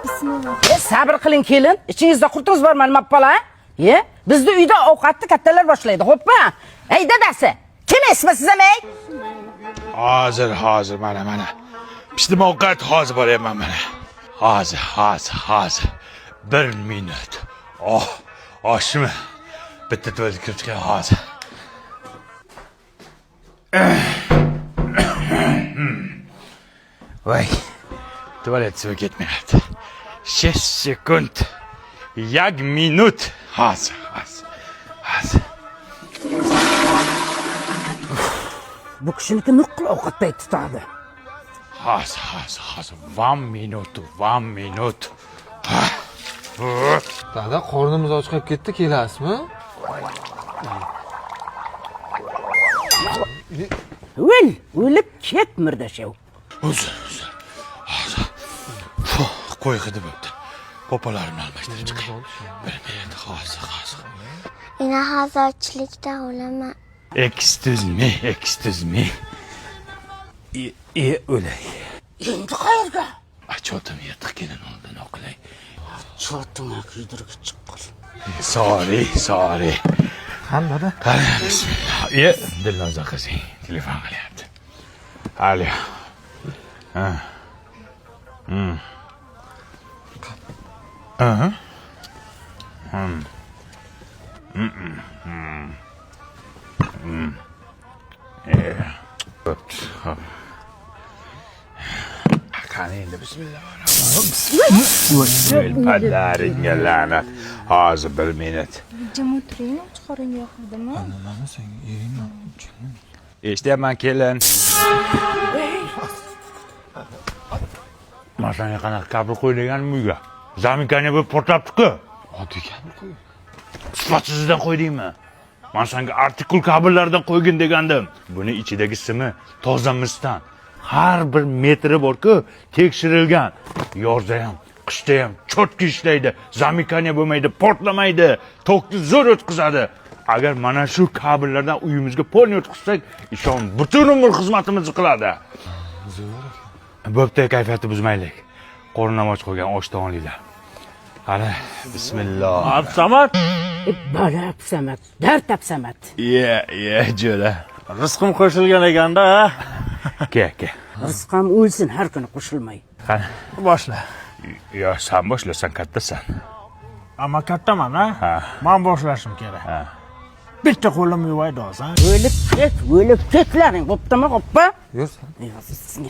Bismillah. Sabr qiling kelin. Ichingizda qurtimiz bormi nima bola? Bizning uyda ovqatni kattalar boshlaydi, xo'pmi? Ey dadasi, kim esmisiz amay? Hozir mana. Pishdim ovqat hozir boryapman mana. Hozir. 1 minut. Oshmi? Bitta tuvalet kirib chiqay hozir. Voy. Tuvalet suvi ketmayapti. 6 sekund. 1 minut. Hozir. Bu kishiniki nuqul ovqat payti tutadi. Hozir. 1 minut. Dada, qornimiz ochqab ketdi, kelasizmi? O'lib ket murdashav. Uzr. Hozir. Qo'y hidi bo'pti. Popolarimni almashtirib chiqay. 1 minut hozir. Ina hozirchilikda o'laman. Excuse me. O'lay. Endi qayerga? Achotim yirtiq kelin oldin o'qilay. Cho'tinga kuydirib chiqqan. Sorry. Qanday? Qani, bismillah. Dilnoza qizing telefon qilyapti. Alo. Qani endi bismillahirrohmanirrohim. Padaringga la'nat. Hozir 1 minut. Jim o'tiring, chiqaring yoqdimi? Nima sen yeymi? Eshitaman kelin. Masanga qanaqa kabul qo'yganmi uyga? Zaminkani bo'lib portlabdi-ku. Oddiy kabul qo'y. Sifatsizdan qo'ydingmi? Men senga artikul kabellardan qo'ygin degandim. Buni ichidagi simi toza misdan. Har bir metri bor-ku, tekshirilgan. Yozda ham, qishda ham cho'tki ishlaydi. Zaminkani bo'lmaydi, portlamaydi, tokni zo'r o'tkazadi. Agar mana shu kabellardan uyimizga polni o'tkazsak, ishon butun umr xizmatimizni qiladi. Bo'pti, kayfiyatni buzmaylik. Qo'rnim och qo'ygan oshni olinglar. Qani, bismillah. Absamat. Bola Absamat, dard Absamat. Jo'ra. Rizqim qo'shilgan ekanda. Ke. Rizqam o'lsin har kuni qo'shilmay. Qani, Boshla. yo sen boshlasan, kattasan. Ammo kattaman, ha? Men boshlashim kerak. Bitta qo'lim yuvaydi hozir. O'lib ketlaring, bo'ptimi, xo'pmi? Yur. Sizga